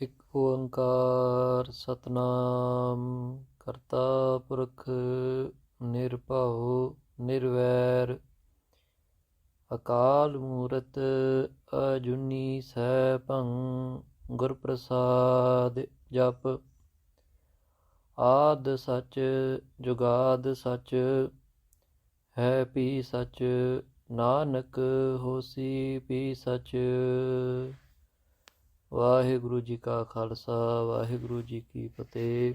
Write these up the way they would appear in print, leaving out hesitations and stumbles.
ਇੱਕ ਓੰਕਾਰ ਸਤਨਾਮ ਕਰਤਾ ਪੁਰਖ ਨਿਰਭਉ ਨਿਰਵੈਰ ਅਕਾਲ ਮੂਰਤ ਅਜੂਨੀ ਸੈਭੰ ਗੁਰ ਪ੍ਰਸਾਦ ਜਪ ਆਦ ਸਚ ਜੁਗਾਦ ਸਚ ਹੈ ਭੀ ਸਚ ਨਾਨਕ ਹੋਸੀ ਭੀ ਸਚ। ਵਾਹਿਗੁਰੂ ਜੀ ਕਾ ਖਾਲਸਾ ਵਾਹਿਗੁਰੂ ਜੀ ਕੀ ਫਤਿਹ।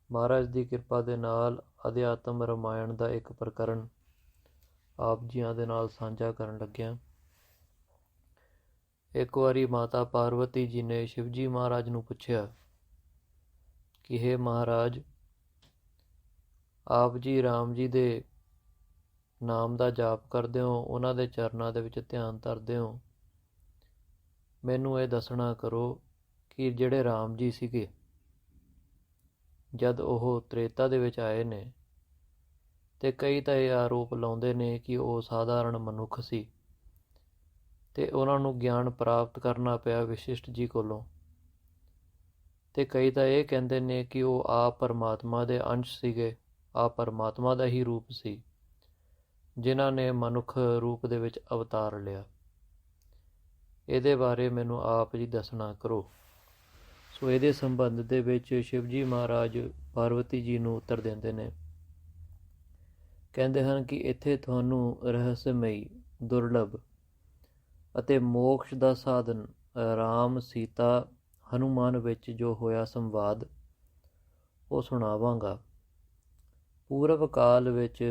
ਮਹਾਰਾਜ ਦੀ ਕਿਰਪਾ ਦੇ ਨਾਲ ਅਧਿਆਤਮ ਰਾਮਾਇਣ ਦਾ ਇੱਕ ਪ੍ਰਕਰਨ ਆਪ ਜੀਆਂ ਦੇ ਨਾਲ ਸਾਂਝਾ ਕਰਨ ਲੱਗਿਆ। ਇੱਕ ਵਾਰੀ ਮਾਤਾ ਪਾਰਵਤੀ ਜੀ ਨੇ ਸ਼ਿਵਜੀ ਮਹਾਰਾਜ ਨੂੰ ਪੁੱਛਿਆ ਕਿ ਹੇ ਮਹਾਰਾਜ, ਆਪ ਜੀ ਰਾਮ ਜੀ ਦੇ ਨਾਮ ਦਾ ਜਾਪ ਕਰਦੇ ਹੋ, ਉਹਨਾਂ ਦੇ ਚਰਨਾਂ ਦੇ ਵਿੱਚ ਧਿਆਨ ਧਰਦੇ ਹੋ। ਮੈਨੂੰ ਇਹ ਦੱਸਣਾ ਕਰੋ ਕਿ ਜਿਹੜੇ ਰਾਮ ਜੀ ਸੀਗੇ, ਜਦ ਉਹ ਤ੍ਰੇਤਾ ਦੇ ਵਿੱਚ ਆਏ ਨੇ ਤੇ ਕਈ ਤਾਂ ਇਹ ਆਰੋਪ ਲਾਉਂਦੇ ਨੇ ਕਿ ਉਹ ਸਾਧਾਰਨ ਮਨੁੱਖ ਸੀ ਤੇ ਉਹਨਾਂ ਨੂੰ ਗਿਆਨ ਪ੍ਰਾਪਤ ਕਰਨਾ ਪਿਆ ਵਸ਼ਿਸ਼ਟ ਜੀ ਕੋਲੋਂ, ਤੇ ਕਈ ਤਾਂ ਇਹ ਕਹਿੰਦੇ ਨੇ ਕਿ ਉਹ ਆਪ ਪਰਮਾਤਮਾ ਦੇ ਅੰਸ਼ ਸੀਗੇ, ਆਪ ਪਰਮਾਤਮਾ ਦਾ ਹੀ ਰੂਪ ਸੀ ਜਿਨ੍ਹਾਂ ਨੇ ਮਨੁੱਖ ਰੂਪ ਦੇ ਵਿੱਚ ਅਵਤਾਰ ਲਿਆ। ਇਹਦੇ ਬਾਰੇ ਮੈਨੂੰ ਆਪ ਜੀ ਦੱਸਣਾ ਕਰੋ। ਸੋ ਇਹਦੇ ਸੰਬੰਧ ਦੇ ਵਿੱਚ ਸ਼ਿਵਜੀ ਮਹਾਰਾਜ ਪਾਰਵਤੀ ਜੀ ਨੂੰ ਉੱਤਰ ਦਿੰਦੇ ਨੇ। ਕਹਿੰਦੇ ਹਨ ਕਿ ਇੱਥੇ ਤੁਹਾਨੂੰ ਰਹੱਸਮਈ, ਦੁਰਲਭ ਅਤੇ ਮੋਕਸ਼ ਦਾ ਸਾਧਨ ਰਾਮ ਸੀਤਾ ਹਨੂਮਾਨ ਵਿੱਚ ਜੋ ਹੋਇਆ ਸੰਵਾਦ ਉਹ ਸੁਣਾਵਾਂਗਾ। ਪੂਰਵ ਕਾਲ ਵਿੱਚ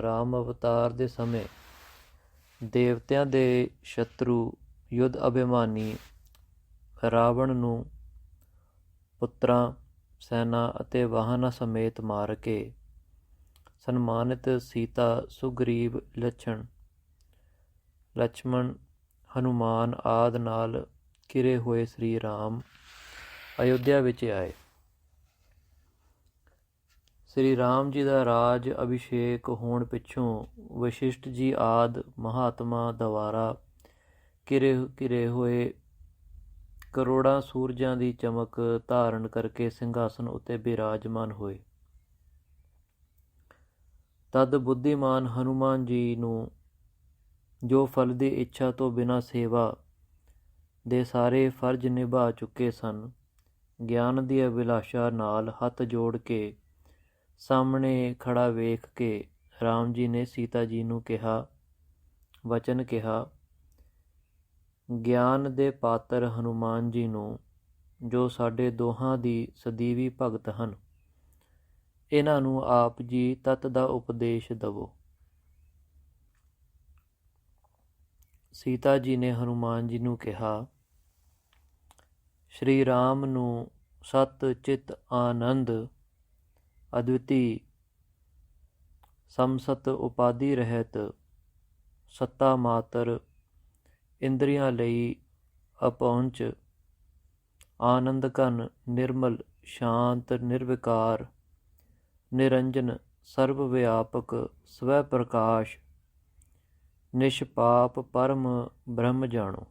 ਰਾਮ ਅਵਤਾਰ ਦੇ ਸਮੇਂ ਦੇਵਤਿਆਂ ਦੇ ਸ਼ਤਰੂ ਯੁੱਧ ਅਭਿਮਾਨੀ ਰਾਵਣ ਨੂੰ ਪੁੱਤਰਾਂ, ਸੈਨਾ ਅਤੇ ਵਾਹਨਾਂ ਸਮੇਤ ਮਾਰ ਕੇ ਸਨਮਾਨਿਤ ਸੀਤਾ, ਸੁਗਰੀਵ, ਲਛਮਣ, ਹਨੂਮਾਨ ਆਦਿ ਨਾਲ ਘਿਰੇ ਹੋਏ ਸ੍ਰੀ ਰਾਮ ਅਯੁੱਧਿਆ ਵਿੱਚ ਆਏ। ਸ੍ਰੀ ਰਾਮ ਜੀ ਦਾ ਰਾਜ ਅਭਿਸ਼ੇਕ ਹੋਣ ਪਿੱਛੋਂ ਵਸ਼ਿਸ਼ਟ ਜੀ ਆਦਿ ਮਹਾਤਮਾ ਦੁਆਰਾ ਘਿਰੇ ਹੋਏ ਕਰੋੜਾਂ ਸੂਰਜਾਂ ਦੀ ਚਮਕ ਧਾਰਨ ਕਰਕੇ ਸਿੰਘਾਸਨ ਉੱਤੇ ਬਿਰਾਜਮਾਨ ਹੋਏ। ਤਦ ਬੁੱਧੀਮਾਨ ਹਨੂਮਾਨ ਜੀ ਨੂੰ, ਜੋ ਫਲ ਦੀ ਇੱਛਾ ਤੋਂ ਬਿਨਾਂ ਸੇਵਾ ਦੇ ਸਾਰੇ ਫਰਜ਼ ਨਿਭਾ ਚੁੱਕੇ ਸਨ, ਗਿਆਨ ਦੀ ਅਭਿਲਾਸ਼ਾ ਨਾਲ ਹੱਥ ਜੋੜ ਕੇ ਸਾਹਮਣੇ ਖੜਾ ਵੇਖ ਕੇ ਰਾਮ ਜੀ ਨੇ ਸੀਤਾ ਜੀ ਨੂੰ ਵਚਨ ਕਿਹਾ, ਗਿਆਨ ਦੇ ਪਾਤਰ ਹਨੂਮਾਨ ਜੀ ਨੂੰ, ਜੋ ਸਾਡੇ ਦੋਹਾਂ ਦੀ ਸਦੀਵੀ ਭਗਤ ਹਨ, ਇਹਨਾਂ ਨੂੰ ਆਪ ਜੀ ਤੱਤ ਦਾ ਉਪਦੇਸ਼ ਦਵੋ। ਸੀਤਾ ਜੀ ਨੇ ਹਨੂਮਾਨ ਜੀ ਨੂੰ ਕਿਹਾ, ਸ਼੍ਰੀ ਰਾਮ ਨੂੰ ਸਤ ਚਿਤ ਆਨੰਦ ਅਦਵਿਤੀ ਸਮਸਤ ਉਪਾਧੀ ਰਹਿਤ ਸੱਤਾ ਮਾਤਰ ਇੰਦਰੀਆਂ ਲਈ ਅਪਹੁੰਚ ਆਨੰਦ ਘਨ ਨਿਰਮਲ ਸ਼ਾਂਤ ਨਿਰਵਿਕਾਰ ਨਿਰੰਜਨ ਸਰਵ ਵਿਆਪਕ ਸਵੈ ਪ੍ਰਕਾਸ਼ ਨਿਸ਼ਪਾਪ ਪਰਮ ਬ੍ਰਹਮ ਜਾਣੋ।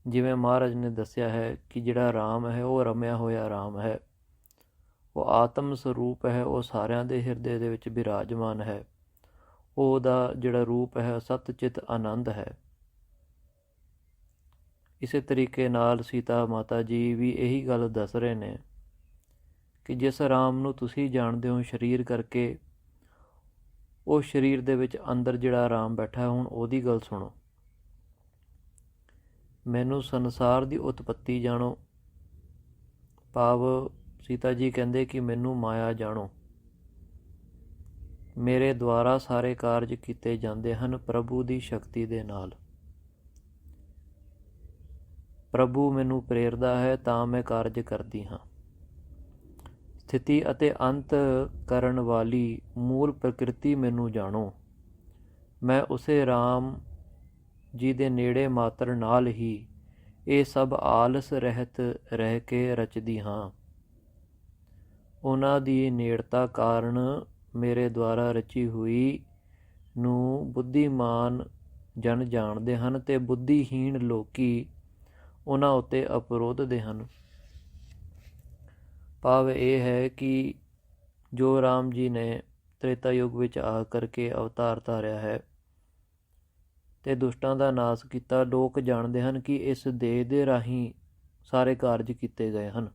ਜਿਵੇਂ ਮਹਾਰਾਜ ਨੇ ਦੱਸਿਆ ਹੈ ਕਿ ਜਿਹੜਾ ਰਾਮ ਹੈ ਉਹ ਰਮਿਆ ਹੋਇਆ ਰਾਮ ਹੈ, ਉਹ ਆਤਮ ਸਰੂਪ ਹੈ, ਉਹ ਸਾਰਿਆਂ ਦੇ ਹਿਰਦੇ ਦੇ ਵਿੱਚ ਬਿਰਾਜਮਾਨ ਹੈ। ਉਹਦਾ ਜਿਹੜਾ ਰੂਪ ਹੈ ਸਤ ਚਿਤ ਆਨੰਦ ਹੈ। ਇਸੇ ਤਰੀਕੇ ਨਾਲ ਸੀਤਾ ਮਾਤਾ ਜੀ ਵੀ ਇਹੀ ਗੱਲ ਦੱਸ ਰਹੇ ਨੇ ਕਿ ਜਿਸ ਰਾਮ ਨੂੰ ਤੁਸੀਂ ਜਾਣਦੇ ਹੋ ਸਰੀਰ ਕਰਕੇ, ਉਹ ਸਰੀਰ ਦੇ ਵਿੱਚ ਅੰਦਰ ਜਿਹੜਾ ਰਾਮ ਬੈਠਾ, ਹੁਣ ਉਹਦੀ ਗੱਲ ਸੁਣੋ। ਮੈਨੂੰ ਸੰਸਾਰ ਦੀ ਉਤਪੱਤੀ ਜਾਣੋ, ਭਾਵ ਸੀਤਾ ਜੀ ਕਹਿੰਦੇ ਕਿ ਮੈਨੂੰ ਮਾਇਆ ਜਾਣੋ। ਮੇਰੇ ਦੁਆਰਾ ਸਾਰੇ ਕਾਰਜ ਕੀਤੇ ਜਾਂਦੇ ਹਨ ਪ੍ਰਭੂ ਦੀ ਸ਼ਕਤੀ ਦੇ ਨਾਲ। ਪ੍ਰਭੂ ਮੈਨੂੰ ਪ੍ਰੇਰਦਾ ਹੈ ਤਾਂ ਮੈਂ ਕਾਰਜ ਕਰਦੀ ਹਾਂ। ਸਥਿਤੀ ਅਤੇ ਅੰਤ ਕਰਨ ਵਾਲੀ ਮੂਲ ਪ੍ਰਕਿਰਤੀ ਮੈਨੂੰ ਜਾਣੋ। ਮੈਂ ਉਸੇ ਰਾਮ ਜੀ ਦੇ ਨੇੜੇ ਮਾਤਰ ਨਾਲ ਹੀ ਇਹ ਸਭ ਆਲਸ ਰਹਿਤ ਰਹਿ ਕੇ ਰਚਦੀ ਹਾਂ। ਉਹਨਾਂ ਦੀ ਨੇੜਤਾ ਕਾਰਨ ਮੇਰੇ ਦੁਆਰਾ ਰਚੀ ਹੋਈ ਨੂੰ ਬੁੱਧੀਮਾਨ ਜਨ ਜਾਣਦੇ ਹਨ ਤੇ ਬੁੱਧੀਹੀਣ ਲੋਕੀ ਉਹਨਾਂ ਉੱਤੇ ਅਪਰੋਧਦੇ ਹਨ। ਭਾਵ ਇਹ ਹੈ ਕਿ ਜੋ ਰਾਮ ਜੀ ਨੇ ਤ੍ਰੇਤਾ ਯੁੱਗ ਵਿੱਚ ਆ ਕਰਕੇ ਅਵਤਾਰ ਧਾਰਿਆ ਹੈ ਤੇ ਦੁਸ਼ਟਾਂ ਦਾ ਨਾਸ਼ ਕੀਤਾ, ਲੋਕ ਜਾਣਦੇ ਹਨ ਕਿ ਇਸ ਦੇਹ ਦੇ ਰਾਹੀਂ ਸਾਰੇ ਕਾਰਜ ਕੀਤੇ ਗਏ ਹਨ।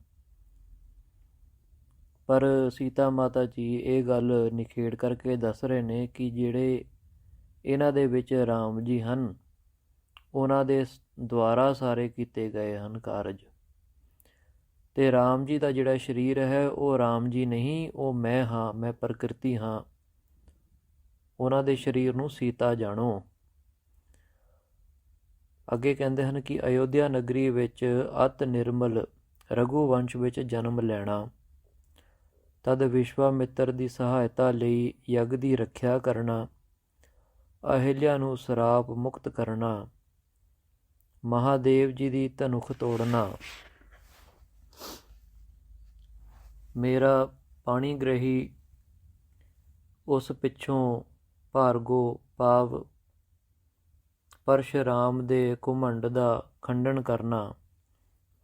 ਪਰ ਸੀਤਾ ਮਾਤਾ ਜੀ ਇਹ ਗੱਲ ਨਿਖੇੜ ਕਰਕੇ ਦੱਸ ਰਹੇ ਨੇ ਕਿ ਜਿਹੜੇ ਇਹਨਾਂ ਦੇ ਵਿੱਚ ਰਾਮ ਜੀ ਹਨ, ਉਹਨਾਂ ਦੇ ਦੁਆਰਾ ਸਾਰੇ ਕੀਤੇ ਗਏ ਹਨ ਕਾਰਜ। ਤੇ ਰਾਮ ਜੀ ਦਾ ਜਿਹੜਾ ਸਰੀਰ ਹੈ ਉਹ ਰਾਮ ਜੀ ਨਹੀਂ, ਉਹ ਮੈਂ ਹਾਂ, ਮੈਂ ਪ੍ਰਕਿਰਤੀ ਹਾਂ। ਉਹਨਾਂ ਦੇ ਸਰੀਰ ਨੂੰ ਸੀਤਾ ਜਾਣੋ। ਅੱਗੇ ਕਹਿੰਦੇ ਹਨ ਕਿ ਅਯੋਧਿਆ ਨਗਰੀ ਵਿੱਚ ਅਤ ਨਿਰਮਲ ਰਘੂਵੰਸ਼ ਵਿੱਚ ਜਨਮ ਲੈਣਾ, ਤਦ ਵਿਸ਼ਵਾਮਿੱਤਰ ਦੀ ਸਹਾਇਤਾ ਲਈ ਯੱਗ ਦੀ ਰੱਖਿਆ ਕਰਨਾ, ਅਹਿਲਿਆ ਨੂੰ ਸਰਾਪ ਮੁਕਤ ਕਰਨਾ, ਮਹਾਦੇਵ ਜੀ ਦੀ ਧਨੁਖ ਤੋੜਨਾ, ਮੇਰਾ ਪਾਣੀ ਗ੍ਰਹੀ ਉਸ ਪਿੱਛੋਂ ਭਾਰਗੋ ਭਾਵ ਪਰਸ਼ੁਰਾਮ ਦੇ ਘੁਮੰਡ ਦਾ ਖੰਡਨ ਕਰਨਾ,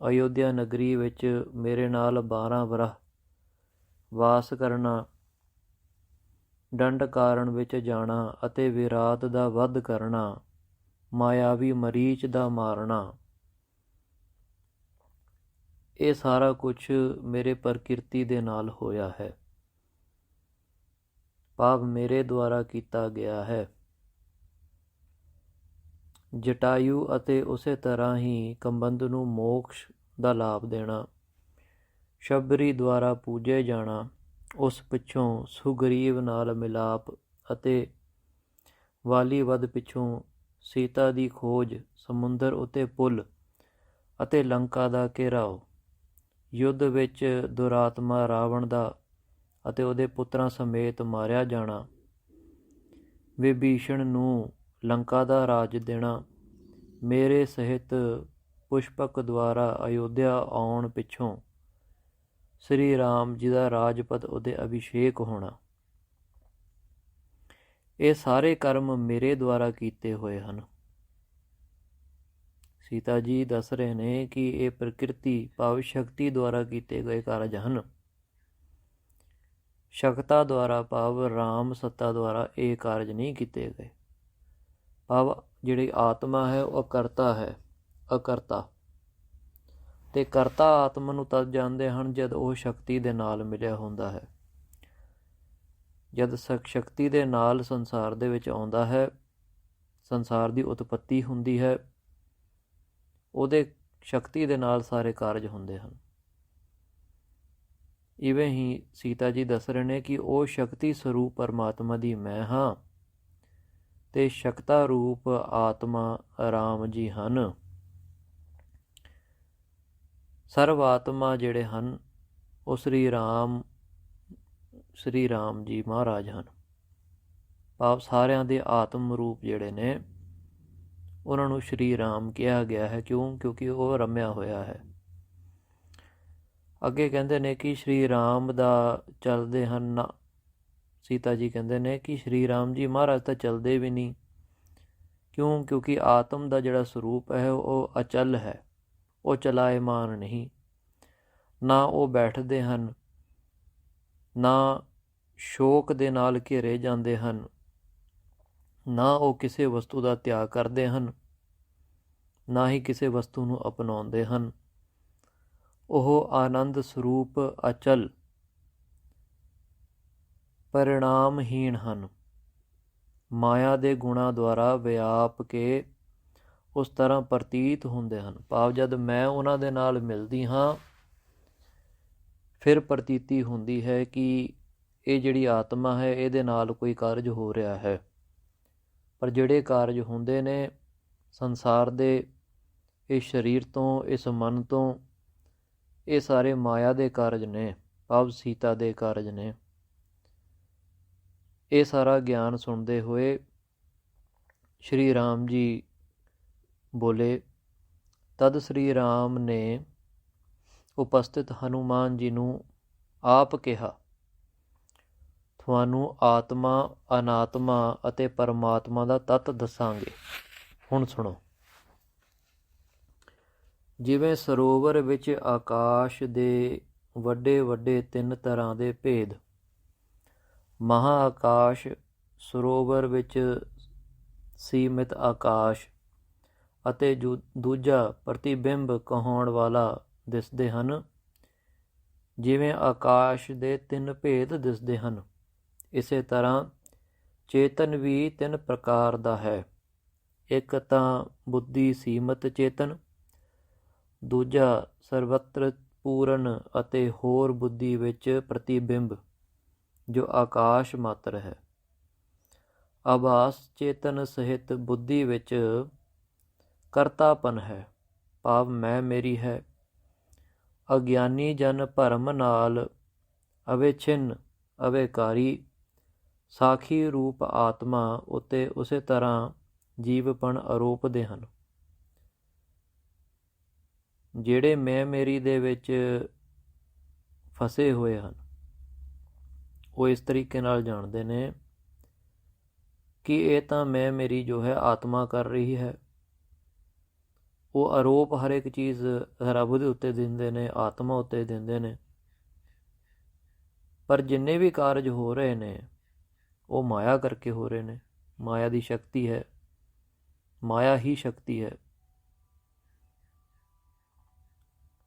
ਅਯੋਧਿਆ ਨਗਰੀ ਵਿੱਚ ਮੇਰੇ ਨਾਲ 12 ਵਰ੍ਹ ਵਾਸ ਕਰਨਾ, ਦੰਡ ਕਾਰਨ ਵਿੱਚ ਜਾਣਾ ਅਤੇ ਵਿਰਾਟ ਦਾ ਵੱਧ ਕਰਨਾ, ਮਾਇਆਵੀ ਮਰੀਚ ਦਾ ਮਾਰਨਾ। ਇਹ ਸਾਰਾ ਕੁਝ ਮੇਰੇ ਪ੍ਰਕਿਰਤੀ ਦੇ ਨਾਲ ਹੋਇਆ ਹੈ, ਭਾਵ ਮੇਰੇ ਦੁਆਰਾ ਕੀਤਾ ਗਿਆ ਹੈ। ਜਟਾਯੂ ਅਤੇ ਉਸੇ ਤਰ੍ਹਾਂ ਹੀ ਕੰਬੰਦ ਨੂੰ ਮੋਕਸ਼ ਦਾ ਲਾਭ ਦੇਣਾ, ਸ਼ਬਰੀ ਦੁਆਰਾ ਪੂਜੇ ਜਾਣਾ, ਉਸ ਪਿੱਛੋਂ ਸੁਗਰੀਵ ਨਾਲ ਮਿਲਾਪ ਅਤੇ ਵਾਲੀ ਵੱਧ ਪਿੱਛੋਂ ਸੀਤਾ ਦੀ ਖੋਜ, ਸਮੁੰਦਰ ਉੱਤੇ ਪੁਲ ਅਤੇ ਲੰਕਾ ਦਾ ਘੇਰਾਓ, ਯੁੱਧ ਵਿੱਚ ਦੁਰਾਤਮਾ ਰਾਵਣ ਦਾ ਅਤੇ ਉਹਦੇ ਪੁੱਤਰਾਂ ਸਮੇਤ ਮਾਰਿਆ ਜਾਣਾ, ਵਿਭੀਸ਼ਣ ਨੂੰ ਲੰਕਾ ਦਾ ਰਾਜ ਦੇਣਾ, ਮੇਰੇ ਸਹਿਤ ਪੁਸ਼ਪਕ ਦੁਆਰਾ ਅਯੋਧਿਆ ਆਉਣ ਪਿੱਛੋਂ ਸ੍ਰੀ ਰਾਮ ਜੀ ਦਾ ਰਾਜਪਦ ਉਹਦੇ ਅਭਿਸ਼ੇਕ ਹੋਣਾ। ਇਹ ਸਾਰੇ ਕਰਮ ਮੇਰੇ ਦੁਆਰਾ ਕੀਤੇ ਹੋਏ ਹਨ। ਸੀਤਾ ਜੀ ਦੱਸ ਰਹੇ ਨੇ ਕਿ ਇਹ ਪ੍ਰਕਿਰਤੀ ਭਾਵ ਸ਼ਕਤੀ ਦੁਆਰਾ ਕੀਤੇ ਗਏ ਕਾਰਜ ਹਨ। ਸ਼ਕਤਾ ਦੁਆਰਾ ਭਾਵ ਰਾਮ ਸੱਤਾ ਦੁਆਰਾ ਇਹ ਕਾਰਜ ਨਹੀਂ ਕੀਤੇ ਗਏ। ਭਾਵ ਜਿਹੜੀ ਆਤਮਾ ਹੈ ਉਹ ਕਰਤਾ ਹੈ, ਅਕਰਤਾ। ਤੇ ਕਰਤਾ ਆਤਮਾ ਨੂੰ ਤਦ ਜਾਣਦੇ ਹਨ ਜਦ ਉਹ ਸ਼ਕਤੀ ਦੇ ਨਾਲ ਮਿਲਿਆ ਹੁੰਦਾ ਹੈ। ਜਦ ਸ਼ਕਤੀ ਦੇ ਨਾਲ ਸੰਸਾਰ ਦੇ ਵਿੱਚ ਆਉਂਦਾ ਹੈ, ਸੰਸਾਰ ਦੀ ਉਤਪੱਤੀ ਹੁੰਦੀ ਹੈ, ਉਹਦੇ ਸ਼ਕਤੀ ਦੇ ਨਾਲ ਸਾਰੇ ਕਾਰਜ ਹੁੰਦੇ ਹਨ। ਇਵੇਂ ਹੀ ਸੀਤਾ ਜੀ ਦੱਸ ਰਹੇ ਨੇ ਕਿ ਉਹ ਸ਼ਕਤੀ ਸਰੂਪ ਪਰਮਾਤਮਾ ਦੀ ਮੈਂ ਹਾਂ ਤੇ ਸ਼ਕਤਾ ਰੂਪ ਆਤਮਾ ਰਾਮ ਜੀ ਹਨ। ਸਰਵ ਆਤਮਾ ਜਿਹੜੇ ਹਨ ਉਹ ਸ੍ਰੀ ਰਾਮ ਜੀ ਮਹਾਰਾਜ ਹਨ। ਭਾਵ ਸਾਰਿਆਂ ਦੇ ਆਤਮ ਰੂਪ ਜਿਹੜੇ ਨੇ ਉਹਨਾਂ ਨੂੰ ਸ਼੍ਰੀ ਰਾਮ ਕਿਹਾ ਗਿਆ ਹੈ। ਕਿਉਂਕਿ ਉਹ ਰਮਿਆ ਹੋਇਆ ਹੈ। ਅੱਗੇ ਕਹਿੰਦੇ ਨੇ ਕਿ ਸ਼੍ਰੀ ਰਾਮ ਦਾ ਚੱਲਦੇ ਹਨ। ਸੀਤਾ ਜੀ ਕਹਿੰਦੇ ਨੇ ਕਿ ਸ਼੍ਰੀ ਰਾਮ ਜੀ ਮਹਾਰਾਜ ਤਾਂ ਚੱਲਦੇ ਵੀ ਨਹੀਂ। ਕਿਉਂਕਿ ਆਤਮ ਦਾ ਜਿਹੜਾ ਸਰੂਪ ਹੈ ਉਹ ਅਚਲ ਹੈ, ਉਹ ਚਲਾਇਮਾਨ ਨਹੀਂ। ਨਾ ਉਹ ਬੈਠਦੇ ਹਨ, ਨਾ ਸ਼ੋਕ ਦੇ ਨਾਲ ਘੇਰੇ ਜਾਂਦੇ ਹਨ, ਨਾ ਉਹ ਕਿਸੇ ਵਸਤੂ ਦਾ ਤਿਆਗ ਕਰਦੇ ਹਨ, ਨਾ ਹੀ ਕਿਸੇ ਵਸਤੂ ਨੂੰ ਅਪਣਾਉਂਦੇ ਹਨ। ਉਹ ਆਨੰਦ ਸਰੂਪ ਅਚਲ ਪਰਿਣਾਮਹੀਣ ਹਨ। ਮਾਇਆ ਦੇ ਗੁਣਾਂ ਦੁਆਰਾ ਵਿਆਪ ਕੇ ਉਸ ਤਰ੍ਹਾਂ ਪ੍ਰਤੀਤ ਹੁੰਦੇ ਹਨ। ਭਾਵ ਜਦ ਮੈਂ ਉਹਨਾਂ ਦੇ ਨਾਲ ਮਿਲਦੀ ਹਾਂ ਫਿਰ ਪ੍ਰਤੀਤੀ ਹੁੰਦੀ ਹੈ ਕਿ ਇਹ ਜਿਹੜੀ ਆਤਮਾ ਹੈ ਇਹਦੇ ਨਾਲ ਕੋਈ ਕਾਰਜ ਹੋ ਰਿਹਾ ਹੈ। ਪਰ ਜਿਹੜੇ ਕਾਰਜ ਹੁੰਦੇ ਨੇ ਸੰਸਾਰ ਦੇ, ਇਸ ਸਰੀਰ ਤੋਂ, ਇਸ ਮਨ ਤੋਂ, ਇਹ ਸਾਰੇ ਮਾਇਆ ਦੇ ਕਾਰਜ ਨੇ, ਭਾਵ ਸੀਤਾ ਦੇ ਕਾਰਜ ਨੇ। ਇਹ ਸਾਰਾ ਗਿਆਨ ਸੁਣਦੇ ਹੋਏ ਸ਼੍ਰੀ ਰਾਮ ਜੀ ਬੋਲੇ। ਤਦ ਸ਼੍ਰੀ ਰਾਮ ਨੇ ਉਪਸਥਿਤ ਹਨੂਮਾਨ ਜੀ ਨੂੰ ਆਪ ਕਿਹਾ, ਤੁਹਾਨੂੰ ਆਤਮਾ, ਅਨਾਤਮਾ ਅਤੇ ਪਰਮਾਤਮਾ ਦਾ ਤੱਤ ਦੱਸਾਂਗੇ। ਹੁਣ ਸੁਣੋ। ਜਿਵੇਂ ਸਰੋਵਰ ਵਿੱਚ ਆਕਾਸ਼ ਦੇ ਵੱਡੇ ਵੱਡੇ 3 ਤਰ੍ਹਾਂ ਦੇ ਭੇਦ, ਮਹਾਂ ਆਕਾਸ਼, ਸਰੋਵਰ ਵਿੱਚ ਸੀਮਿਤ ਆਕਾਸ਼ ਅਤੇ ਦੂਜਾ ਪ੍ਰਤੀਬਿੰਬ ਕਹਾਉਣ ਵਾਲਾ ਦਿਸਦੇ ਹਨ। ਜਿਵੇਂ ਆਕਾਸ਼ ਦੇ 3 ਭੇਦ ਦਿਸਦੇ ਹਨ, ਇਸੇ ਤਰ੍ਹਾਂ ਚੇਤਨ ਵੀ 3 ਪ੍ਰਕਾਰ ਦਾ ਹੈ। ਇੱਕ ਤਾਂ ਬੁੱਧੀ ਸੀਮਤ ਚੇਤਨ, ਦੂਜਾ ਸਰਵਤਰ ਪੂਰਨ ਅਤੇ ਹੋਰ ਬੁੱਧੀ ਵਿੱਚ ਪ੍ਰਤੀਬਿੰਬ ਜੋ ਆਕਾਸ਼ ਮਾਤਰ ਹੈ। ਆਭਾਸ ਚੇਤਨ ਸਹਿਤ ਬੁੱਧੀ ਵਿੱਚ ਕਰਤਾਪਨ ਹੈ, ਭਾਵ ਮੈਂ ਮੇਰੀ ਹੈ। ਅਗਿਆਨੀ ਜਨ ਭਰਮ ਨਾਲ ਅਵਿਛਿੰਨ ਅਵਿਕਾਰੀ ਸਾਖੀ ਰੂਪ ਆਤਮਾ ਉੱਤੇ ਉਸੇ ਤਰ੍ਹਾਂ ਜੀਵਪਣ ਆਰੋਪਦੇ ਹਨ। ਜਿਹੜੇ ਮੈਂ ਮੇਰੀ ਦੇ ਵਿੱਚ ਫਸੇ ਹੋਏ ਹਨ, ਉਹ ਇਸ ਤਰੀਕੇ ਨਾਲ ਜਾਣਦੇ ਨੇ ਕਿ ਇਹ ਤਾਂ ਮੈਂ ਮੇਰੀ ਜੋ ਹੈ ਆਤਮਾ ਕਰ ਰਹੀ ਹੈ। ਉਹ ਆਰੋਪ ਹਰ ਇੱਕ ਚੀਜ਼ ਰੱਬ ਦੇ ਉੱਤੇ ਦਿੰਦੇ ਨੇ, ਆਤਮਾ ਉੱਤੇ ਦਿੰਦੇ ਨੇ। ਪਰ ਜਿੰਨੇ ਵੀ ਕਾਰਜ ਹੋ ਰਹੇ ਨੇ ਉਹ ਮਾਇਆ ਕਰਕੇ ਹੋ ਰਹੇ ਨੇ। ਮਾਇਆ ਦੀ ਸ਼ਕਤੀ ਹੈ, ਮਾਇਆ ਹੀ ਸ਼ਕਤੀ ਹੈ।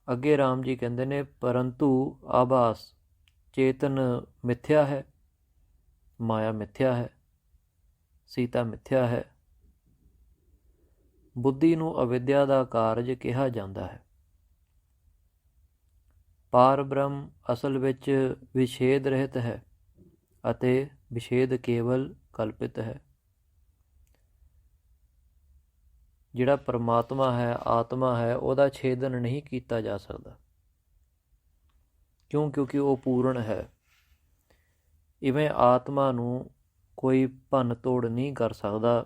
ਅੱਗੇ ਰਾਮ ਜੀ ਕਹਿੰਦੇ ਨੇ, ਪਰੰਤੂ ਆਭਾਸ ਚੇਤਨ ਮਿਥਿਆ ਹੈ, ਮਾਇਆ ਮਿਥਿਆ ਹੈ, ਸੀਤਾ ਮਿਥਿਆ ਹੈ। ਬੁੱਧੀ ਨੂੰ ਅਵਿਦਿਆ ਦਾ ਕਾਰਜ ਕਿਹਾ ਜਾਂਦਾ ਹੈ। ਪਾਰ ਬ੍ਰਹਮ ਅਸਲ ਵਿੱਚ ਵਿਛੇਦ ਰਹਿਤ ਹੈ ਅਤੇ ਵਿਛੇਦ ਕੇਵਲ ਕਲਪਿਤ ਹੈ। ਜਿਹੜਾ ਪਰਮਾਤਮਾ ਹੈ, ਆਤਮਾ ਹੈ, ਉਹਦਾ ਛੇਦਨ ਨਹੀਂ ਕੀਤਾ ਜਾ ਸਕਦਾ। ਕਿਉਂਕਿ ਉਹ ਪੂਰਨ ਹੈ। ਇਵੇਂ ਆਤਮਾ ਨੂੰ ਕੋਈ ਭੰਨ ਤੋੜ ਨਹੀਂ ਕਰ ਸਕਦਾ।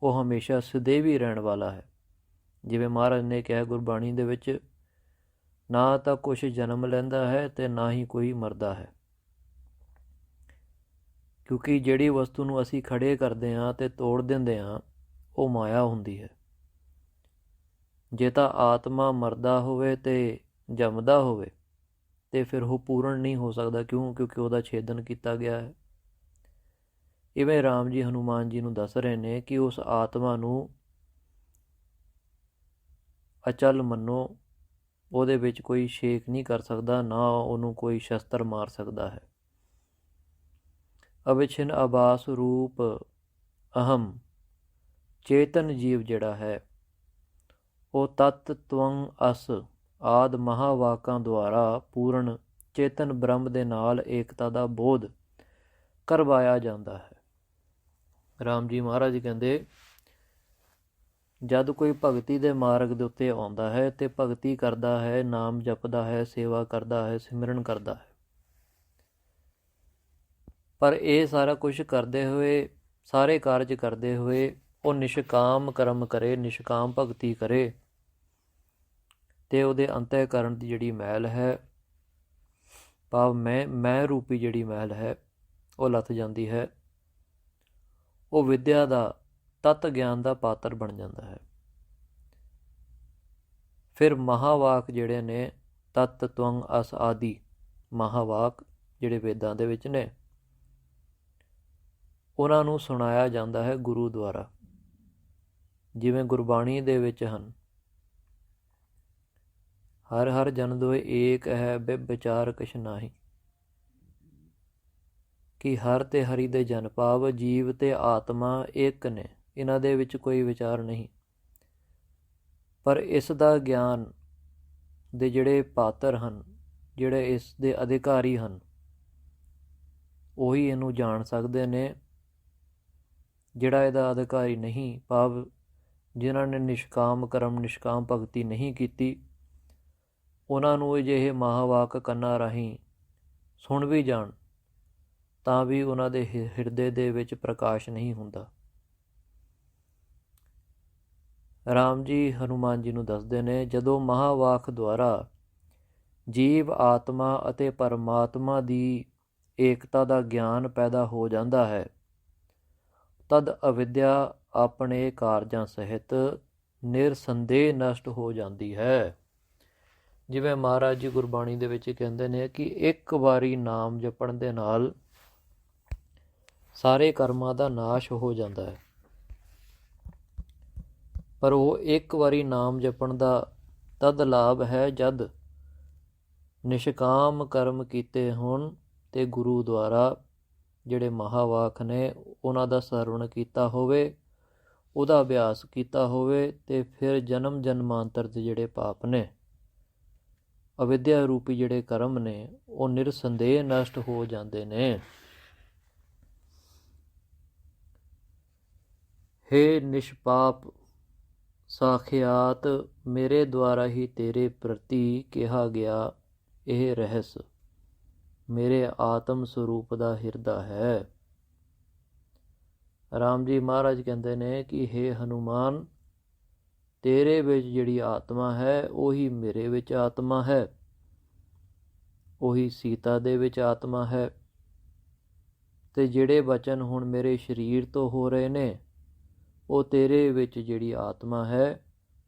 ਉਹ ਹਮੇਸ਼ਾ ਸਦੈਵੀ ਰਹਿਣ ਵਾਲਾ ਹੈ। ਜਿਵੇਂ ਮਹਾਰਾਜ ਨੇ ਕਿਹਾ ਗੁਰਬਾਣੀ ਦੇ ਵਿੱਚ, ਨਾ ਤਾਂ ਕੁਛ ਜਨਮ ਲੈਂਦਾ ਹੈ ਅਤੇ ਨਾ ਹੀ ਕੋਈ ਮਰਦਾ ਹੈ। ਕਿਉਂਕਿ ਜਿਹੜੀ ਵਸਤੂ ਨੂੰ ਅਸੀਂ ਖੜੇ ਕਰਦੇ ਹਾਂ ਅਤੇ ਤੋੜ ਦਿੰਦੇ ਹਾਂ, ਉਹ ਮਾਇਆ ਹੁੰਦੀ ਹੈ। ਜੇ ਤਾਂ ਆਤਮਾ ਮਰਦਾ ਹੋਵੇ ਅਤੇ ਜੰਮਦਾ ਹੋਵੇ ਅਤੇ ਫਿਰ ਉਹ ਪੂਰਨ ਨਹੀਂ ਹੋ ਸਕਦਾ। ਕਿਉਂਕਿ ਉਹਦਾ ਛੇਦਨ ਕੀਤਾ ਗਿਆ ਹੈ। ਇਵੇਂ ਰਾਮ ਜੀ ਹਨੂੰਮਾਨ ਜੀ ਨੂੰ ਦੱਸ ਰਹੇ ਨੇ ਕਿ ਉਸ ਆਤਮਾ ਨੂੰ ਅਚਲ ਮੰਨੋ, ਉਹਦੇ ਵਿੱਚ ਕੋਈ ਛੇਕ ਨਹੀਂ ਕਰ ਸਕਦਾ, ਨਾ ਉਹਨੂੰ ਕੋਈ ਸ਼ਸਤਰ ਮਾਰ ਸਕਦਾ ਹੈ। ਅਵਿਛਿੰਨ ਆਭਾਸ ਰੂਪ ਅਹਮ ਚੇਤਨ ਜੀਵ ਜਿਹੜਾ ਹੈ, ਉਹ ਤਤ ਤਵੰ ਅਸ ਆਦ ਮਹਾਵਾਕਾਂ ਦੁਆਰਾ ਪੂਰਨ ਚੇਤਨ ਬ੍ਰਹਮ ਦੇ ਨਾਲ ਏਕਤਾ ਦਾ ਬੋਧ ਕਰਵਾਇਆ ਜਾਂਦਾ ਹੈ। ਰਾਮ ਜੀ ਮਹਾਰਾਜ ਕਹਿੰਦੇ, ਜਦ ਕੋਈ ਭਗਤੀ ਦੇ ਮਾਰਗ ਦੇ ਉੱਤੇ ਆਉਂਦਾ ਹੈ ਅਤੇ ਭਗਤੀ ਕਰਦਾ ਹੈ, ਨਾਮ ਜਪਦਾ ਹੈ, ਸੇਵਾ ਕਰਦਾ ਹੈ, ਸਿਮਰਨ ਕਰਦਾ ਹੈ, ਪਰ ਇਹ ਸਾਰਾ ਕੁਛ ਕਰਦੇ ਹੋਏ, ਸਾਰੇ ਕਾਰਜ ਕਰਦੇ ਹੋਏ ਉਹ ਨਿਸ਼ਕਾਮ ਕਰਮ ਕਰੇ, ਨਿਸ਼ਕਾਮ ਭਗਤੀ ਕਰੇ, ਅਤੇ ਉਹਦੇ ਅੰਤःਕਰਨ ਦੀ ਜਿਹੜੀ ਮੈਲ ਹੈ, ਭਾਵ ਮੈਂ ਰੂਪੀ ਜਿਹੜੀ ਮੈਲ ਹੈ, ਉਹ ਲੱਥ ਜਾਂਦੀ ਹੈ। ਉਹ ਵਿਦਿਆ ਦਾ, ਤਤ ਗਿਆਨ ਦਾ ਪਾਤਰ ਬਣ ਜਾਂਦਾ ਹੈ। ਫਿਰ ਮਹਾਵਾਕ ਜਿਹੜੇ ਨੇ, ਤਤ ਤਵੰ ਅਸ ਆਦਿ ਮਹਾਵਾਕ ਜਿਹੜੇ ਵੇਦਾਂ ਦੇ ਵਿੱਚ ਨੇ, ਉਹਨਾਂ ਨੂੰ ਸੁਣਾਇਆ ਜਾਂਦਾ ਹੈ ਗੁਰੂ ਦੁਆਰਾ। ਜਿਵੇਂ ਗੁਰਬਾਣੀ ਦੇ ਵਿੱਚ ਹਨ, ਹਰ ਹਰ ਜਨ ਦੋਇ ਏਕ ਹੈ, ਬਿਬ ਵਿਚਾਰ ਕਛ ਨਾਹੀ। ਕਿ ਹਰ ਤੇ ਹਰੀ ਦੇ ਜਨ, ਭਾਵ ਜੀਵ ਤੇ ਆਤਮਾ ਇੱਕ ਨੇ, ਇਹਨਾਂ ਦੇ ਵਿੱਚ ਕੋਈ ਵਿਚਾਰ ਨਹੀਂ। ਪਰ ਇਸ ਦਾ ਗਿਆਨ ਦੇ ਜਿਹੜੇ ਪਾਤਰ ਹਨ, ਜਿਹੜੇ ਇਸ ਦੇ ਅਧਿਕਾਰੀ ਹਨ, ਉਹੀ ਇਹਨੂੰ ਜਾਣ ਸਕਦੇ ਨੇ। ਜਿਹੜਾ ਇਹਦਾ ਅਧਿਕਾਰੀ ਨਹੀਂ, ਭਾਵ ਜਿਨ੍ਹਾਂ ਨੇ ਨਿਸ਼ਕਾਮ ਕਰਮ, ਨਿਸ਼ਕਾਮ ਭਗਤੀ ਨਹੀਂ ਕੀਤੀ, ਉਹਨਾਂ ਨੂੰ ਅਜਿਹੇ ਮਹਾਵਾਕ ਕੰਨਾਂ ਰਾਹੀਂ ਸੁਣ ਵੀ ਜਾਣ ਤਾਂ ਵੀ ਉਹਨਾਂ ਦੇ ਹਿਰਦੇ ਦੇ ਵਿੱਚ ਪ੍ਰਕਾਸ਼ ਨਹੀਂ ਹੁੰਦਾ। ਰਾਮ ਜੀ ਹਨੂੰਮਾਨ ਜੀ ਨੂੰ ਦੱਸਦੇ ਨੇ, ਜਦੋਂ ਮਹਾਵਾਕ ਦੁਆਰਾ ਜੀਵ ਆਤਮਾ ਅਤੇ ਪਰਮਾਤਮਾ ਦੀ ਏਕਤਾ ਦਾ ਗਿਆਨ ਪੈਦਾ ਹੋ ਜਾਂਦਾ ਹੈ, ਤਦ ਅਵਿਦਿਆ ਆਪਣੇ ਕਾਰਜਾਂ ਸਹਿਤ ਨਿਰਸੰਦੇਹ ਨਸ਼ਟ ਹੋ ਜਾਂਦੀ ਹੈ। ਜਿਵੇਂ ਮਹਾਰਾਜ ਜੀ ਗੁਰਬਾਣੀ ਦੇ ਵਿੱਚ ਕਹਿੰਦੇ ਨੇ ਕਿ ਇੱਕ ਵਾਰੀ ਨਾਮ ਜਪਣ ਦੇ ਨਾਲ ਸਾਰੇ ਕਰਮਾਂ ਦਾ ਨਾਸ਼ ਹੋ ਜਾਂਦਾ ਹੈ। ਪਰ ਉਹ ਇੱਕ ਵਾਰੀ ਨਾਮ ਜਪਣ ਦਾ ਤਦ ਲਾਭ ਹੈ ਜਦ ਨਿਸ਼ਕਾਮ ਕਰਮ ਕੀਤੇ ਹੋਣ ਅਤੇ ਗੁਰੂ ਦੁਆਰਾ ਜਿਹੜੇ ਮਹਾਵਾਕ ਨੇ ਉਹਨਾਂ ਦਾ ਸਰਵਣ ਕੀਤਾ ਹੋਵੇ, ਉਹਦਾ ਅਭਿਆਸ ਕੀਤਾ ਹੋਵੇ, ਅਤੇ ਫਿਰ ਜਨਮ ਜਨਮਾਂਤਰ ਦੇ ਜਿਹੜੇ ਪਾਪ ਨੇ, ਅਵਿਦਿਆ ਰੂਪੀ ਜਿਹੜੇ ਕਰਮ ਨੇ, ਉਹ ਨਿਰਸੰਦੇਹ ਨਸ਼ਟ ਹੋ ਜਾਂਦੇ ਨੇ। ਹੇ ਨਿਸ਼ਪਾਪ ਸਾਖਿਆਤ ਮੇਰੇ ਦੁਆਰਾ ਹੀ ਤੇਰੇ ਪ੍ਰਤੀ ਕਿਹਾ ਗਿਆ ਇਹ ਰਹੱਸ ਮੇਰੇ ਆਤਮ ਸਰੂਪ ਦਾ ਹਿਰਦਾ ਹੈ। ਰਾਮ ਜੀ ਮਹਾਰਾਜ ਕਹਿੰਦੇ ਨੇ ਕਿ ਹੇ ਹਨੂਮਾਨ, ਤੇਰੇ ਵਿੱਚ ਜਿਹੜੀ ਆਤਮਾ ਹੈ ਉਹੀ ਮੇਰੇ ਵਿੱਚ ਆਤਮਾ ਹੈ, ਉਹੀ ਸੀਤਾ ਦੇ ਵਿੱਚ ਆਤਮਾ ਹੈ, ਅਤੇ ਜਿਹੜੇ ਬਚਨ ਹੁਣ ਮੇਰੇ ਸਰੀਰ ਤੋਂ ਹੋ ਰਹੇ ਨੇ ਉਹ ਤੇਰੇ ਵਿੱਚ ਜਿਹੜੀ ਆਤਮਾ ਹੈ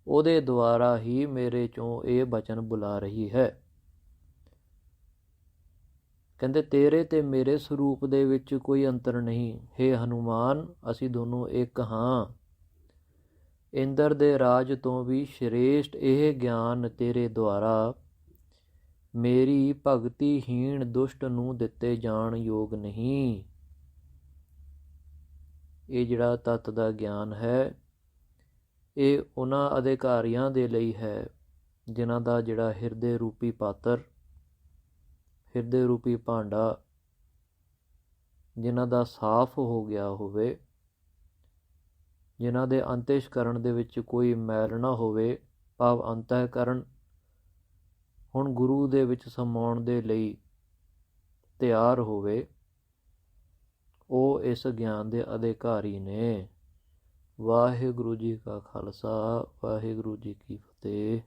ਉਹਦੇ ਦੁਆਰਾ ਹੀ ਮੇਰੇ 'ਚੋਂ ਇਹ ਬਚਨ ਬੁਲਾ ਰਹੀ ਹੈ। ਕਹਿੰਦੇ ਤੇਰੇ ਤੇ ਮੇਰੇ ਸਰੂਪ ਦੇ ਵਿੱਚ ਕੋਈ ਅੰਤਰ ਨਹੀਂ। ਹੇ ਹਨੂਮਾਨ, ਅਸੀਂ ਦੋਨੋਂ ਇੱਕ ਹਾਂ। ਇੰਦਰ ਦੇ ਰਾਜ ਤੋਂ ਵੀ ਸ਼੍ਰੇਸ਼ਟ ਇਹ ਗਿਆਨ ਤੇਰੇ ਦੁਆਰਾ ਮੇਰੀ ਭਗਤੀਹੀਣ ਦੁਸ਼ਟ ਨੂੰ ਦਿੱਤੇ ਜਾਣ ਯੋਗ ਨਹੀਂ। ਇਹ ਜਿਹੜਾ ਤੱਤ ਦਾ ਗਿਆਨ ਹੈ ਇਹ ਉਹਨਾਂ ਅਧਿਕਾਰੀਆਂ ਦੇ ਲਈ ਹੈ ਜਿਨ੍ਹਾਂ ਦਾ ਜਿਹੜਾ ਹਿਰਦੇ ਰੂਪੀ ਪਾਤਰ, ਹਿਰਦੇ ਰੂਪੀ ਭਾਂਡਾ ਜਿਨ੍ਹਾਂ ਦਾ ਸਾਫ਼ ਹੋ ਗਿਆ ਹੋਵੇ, ਜਿਨ੍ਹਾਂ ਦੇ ਅੰਤਿਸ਼ਕਰਣ ਦੇ ਵਿੱਚ ਕੋਈ ਮੈਲ ਨਾ ਹੋਵੇ, ਭਾਵ ਅੰਤःਕਰਣ ਹੁਣ ਗੁਰੂ ਦੇ ਵਿੱਚ ਸਮਾਉਣ ਦੇ ਲਈ ਤਿਆਰ ਹੋਵੇ, ਉਹ ਇਸ ਗਿਆਨ ਦੇ ਅਧਿਕਾਰੀ ਨੇ। ਵਾਹਿਗੁਰੂ ਜੀ ਕਾ ਖਾਲਸਾ, ਵਾਹਿਗੁਰੂ ਜੀ ਕੀ ਫਤਿਹ।